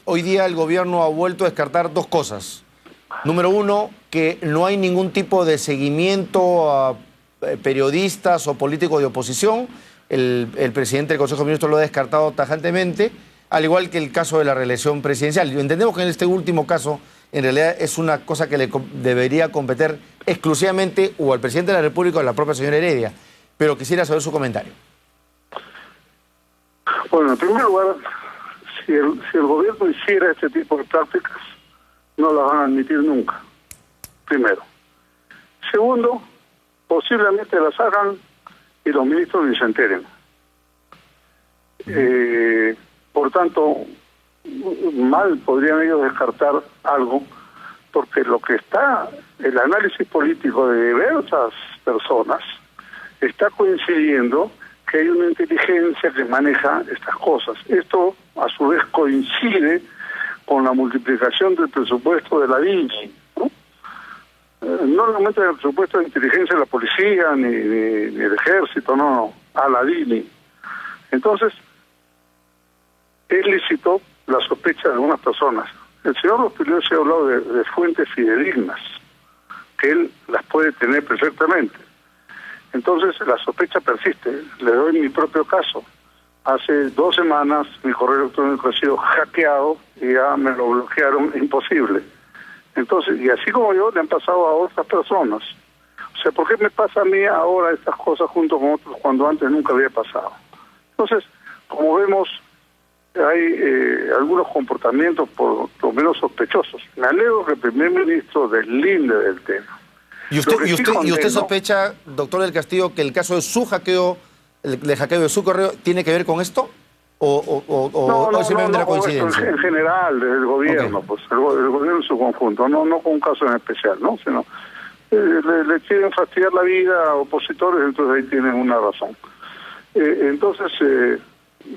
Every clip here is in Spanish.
Hoy día el gobierno ha vuelto a descartar dos cosas. Número uno, que no hay ningún tipo de seguimiento a periodistas o políticos de oposición. El presidente del Consejo de Ministros lo ha descartado tajantemente, al igual que el caso de la reelección presidencial. Entendemos que en este último caso, en realidad, es una cosa que le debería competir exclusivamente o al presidente de la República o a la propia señora Heredia. Pero quisiera saber su comentario. Bueno, en primer lugar, si el gobierno hiciera este tipo de prácticas, no las van a admitir nunca, primero. Segundo, posiblemente las hagan y los ministros ni se enteren. Por tanto, mal podrían ellos descartar algo, porque lo que está, el análisis político de diversas personas, está coincidiendo que hay una inteligencia que maneja estas cosas. Esto, a su vez, coincide con la multiplicación del presupuesto de la DINI, ¿no? No solamente el presupuesto de inteligencia de la policía, ni el ejército, no, a la DINI. Entonces, es lícito la sospecha de algunas personas. El señor Rospigliosi se ha hablado de fuentes fidedignas, que él las puede tener perfectamente. Entonces, la sospecha persiste. Le doy mi propio caso. Hace 2 semanas mi correo electrónico ha sido hackeado y ya me lo bloquearon, imposible. Entonces, y así como yo, le han pasado a otras personas. O sea, ¿por qué me pasa a mí ahora estas cosas junto con otros cuando antes nunca había pasado? Entonces, como vemos, hay algunos comportamientos por lo menos sospechosos. Me alegro que el primer ministro deslinde del tema. ¿Y usted sospecha, doctor del Castillo, que el caso de su hackeo, el hackeo de su correo, tiene que ver con esto? ¿O es simplemente una coincidencia? En general, del gobierno, okay. Pues el gobierno en su conjunto, no con un caso en especial, ¿no? Sino le quieren fastidiar la vida a opositores, entonces ahí tienen una razón.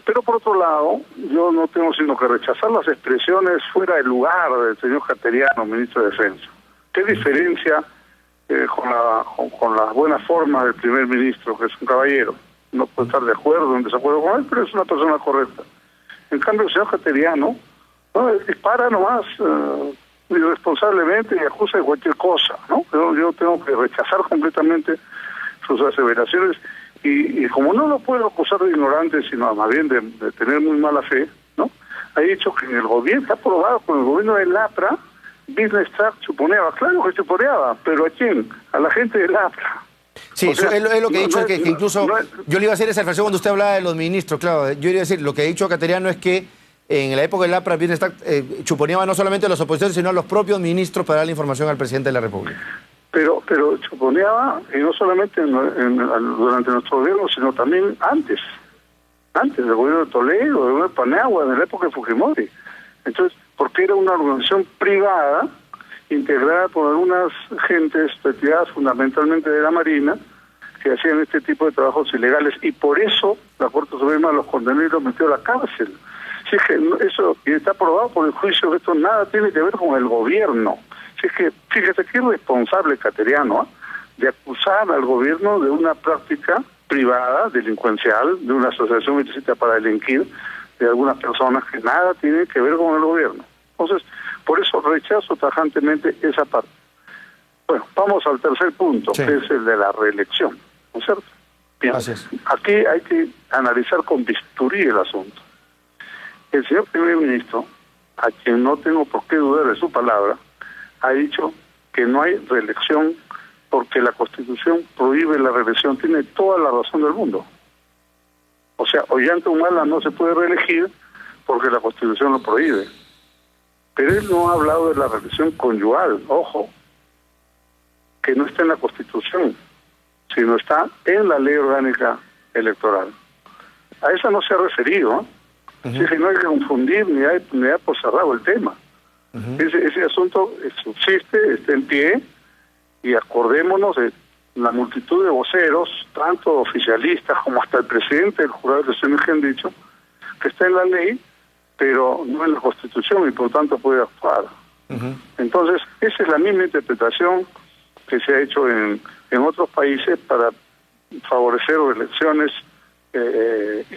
Pero por otro lado, yo no tengo sino que rechazar las expresiones fuera de lugar del señor Cateriano, ministro de Defensa. ¿Qué diferencia con las buenas formas del primer ministro, que es un caballero? No puedo estar de acuerdo o en desacuerdo con él, pero es una persona correcta. En cambio, el señor Cateriano dispara nomás irresponsablemente y acusa de cualquier cosa, ¿no? Yo tengo que rechazar completamente sus aseveraciones y como no lo puedo acusar de ignorante, sino más bien de tener muy mala fe, ¿no? Ha dicho que en el gobierno, está aprobado con el gobierno del APRA, Business Track chuponeaba. Claro que chuponeaba, pero ¿a quién? A la gente del APRA. Sí, o sea, es lo que he dicho, que incluso yo le iba a hacer esa reflexión cuando usted hablaba de los ministros, claro. Yo iba a decir, lo que ha dicho Cateriano es que en la época del APRA Business Track chuponeaba no solamente a los opositores, sino a los propios ministros para dar la información al presidente de la República. Pero chuponeaba, y no solamente durante nuestro gobierno, sino también antes del gobierno de Toledo, del gobierno de Paniagua, en la época de Fujimori. Entonces, porque era una organización privada, integrada por algunas gentes retiradas fundamentalmente de la Marina, que hacían este tipo de trabajos ilegales, y por eso la Corte Suprema los condenó y los metió a la cárcel. Si es que eso y está aprobado por el juicio, que esto nada tiene que ver con el gobierno. Si es que, fíjate qué irresponsable Cateriano, de acusar al gobierno de una práctica privada, delincuencial, de una asociación ilícita para delinquir, de algunas personas que nada tienen que ver con el gobierno. Entonces, por eso rechazo tajantemente esa parte. Bueno, vamos al tercer punto, sí, que es el de la reelección, ¿no es cierto? Bien, aquí hay que analizar con bisturí el asunto. El señor primer ministro, a quien no tengo por qué dudar de su palabra, ha dicho que no hay reelección porque la Constitución prohíbe la reelección. Tiene toda la razón del mundo. O sea, Ollanta Humala no se puede reelegir porque la Constitución lo prohíbe. Pero él no ha hablado de la reelección conyugal, ojo, que no está en la Constitución, sino está en la Ley Orgánica Electoral. A esa no se ha referido, ¿eh? Así que no hay que confundir ni dar por cerrado el tema. Ese asunto subsiste, está en pie, y acordémonos de la multitud de voceros, tanto oficialistas como hasta el presidente del jurado de elecciones, que han dicho que está en la ley, pero no en la Constitución, y por tanto puede actuar. Entonces, esa es la misma interpretación que se ha hecho en otros países para favorecer elecciones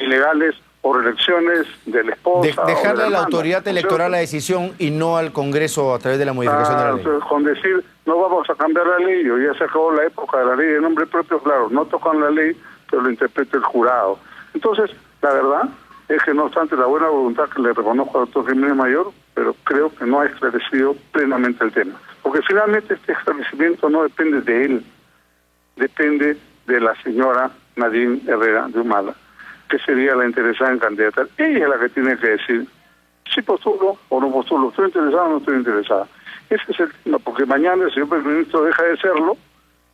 ilegales por elecciones de la esposa. Dejarle a la autoridad ¿no es electoral cierto? la decisión y no al Congreso a través de la modificación de la ley. Entonces, con decir, no vamos a cambiar la ley, o ya se acabó la época de la ley de nombre propio, claro, no tocan la ley, pero lo interpreta el jurado. Entonces, la verdad es que no obstante la buena voluntad que le reconozco al doctor Jiménez Mayor, pero creo que no ha esclarecido plenamente el tema. Porque finalmente este esclarecimiento no depende de él, depende de la señora Nadine Herrera de Humala, que sería la interesada en candidatar. Ella es la que tiene que decir si postulo o no postulo, estoy interesada o no estoy interesada. Ese es el tema, porque mañana el señor primer ministro deja de serlo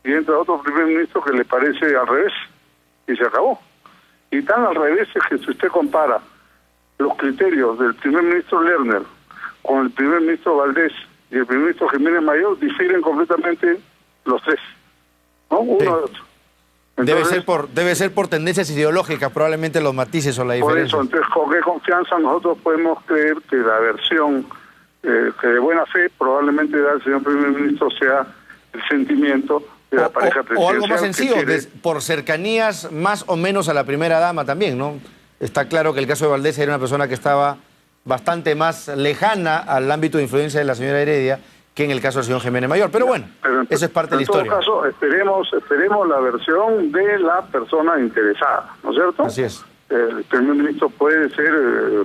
y entra otro primer ministro que le parece al revés y se acabó. Y tan al revés es que si usted compara los criterios del primer ministro Lerner con el primer ministro Valdés y el primer ministro Jiménez Mayor, difieren completamente los tres, ¿no? Uno Sí. de otro. Debe ser por tendencias ideológicas, probablemente los matices o la Por diferencia. eso, entonces, ¿con qué confianza nosotros podemos creer que la versión que de buena fe probablemente da el señor primer ministro sea el sentimiento de la pareja presidencial? O algo más sencillo, que quiere... por cercanías más o menos a la primera dama también, ¿no? Está claro que el caso de Valdés era una persona que estaba bastante más lejana al ámbito de influencia de la señora Heredia que en el caso del señor Jiménez Mayor. Pero bueno, eso es parte de la historia. En todo caso, esperemos la versión de la persona interesada, ¿no es cierto? Así es. El primer ministro puede ser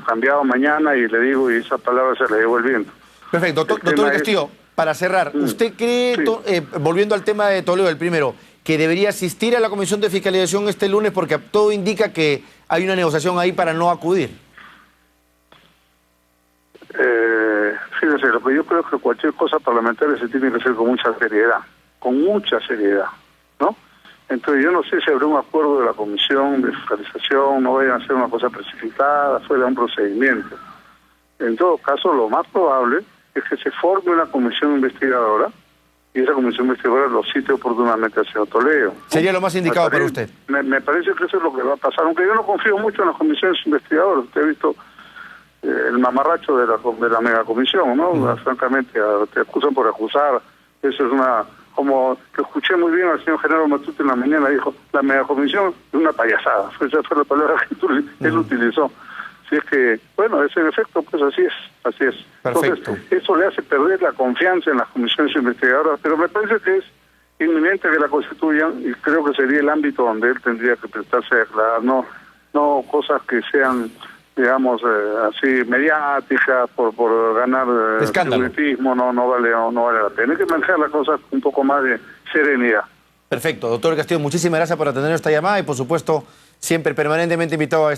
cambiado mañana y le digo, y esa palabra se le llevó el viento. Perfecto. Doctor Castillo, para cerrar, ¿usted cree, sí. Volviendo al tema de Toledo, el primero, que debería asistir a la comisión de fiscalización este lunes porque todo indica que hay una negociación ahí para no acudir? Fíjese, lo que yo creo que cualquier cosa parlamentaria se tiene que hacer con mucha seriedad, ¿no? Entonces yo no sé si habrá un acuerdo de la comisión de fiscalización, no vayan a hacer una cosa precipitada, fuera un procedimiento. En todo caso, lo más probable es que se forme una comisión investigadora y esa comisión investigadora lo cite oportunamente al señor Toledo, ¿no? Sería lo más indicado para usted. Me parece que eso es lo que va a pasar, aunque yo no confío mucho en las comisiones investigadoras. Usted ha visto el mamarracho de la megacomisión, ¿no? Francamente, te acusan por acusar. Eso es una... Como que escuché muy bien al señor Genaro Matute en la mañana, dijo, la megacomisión es una payasada. Esa fue la palabra que él utilizó. Si es que, bueno, es el efecto, pues así es. Perfecto. Entonces, eso le hace perder la confianza en las comisiones investigadoras, pero me parece que es inminente que la constituyan y creo que sería el ámbito donde él tendría que prestarse a aclarar, no cosas que sean, digamos, así mediáticas por ganar seguritismo, no vale la pena. Hay que manejar las cosas con un poco más de serenidad. Perfecto. Doctor Castillo, muchísimas gracias por atender esta llamada y, por supuesto, siempre permanentemente invitado a este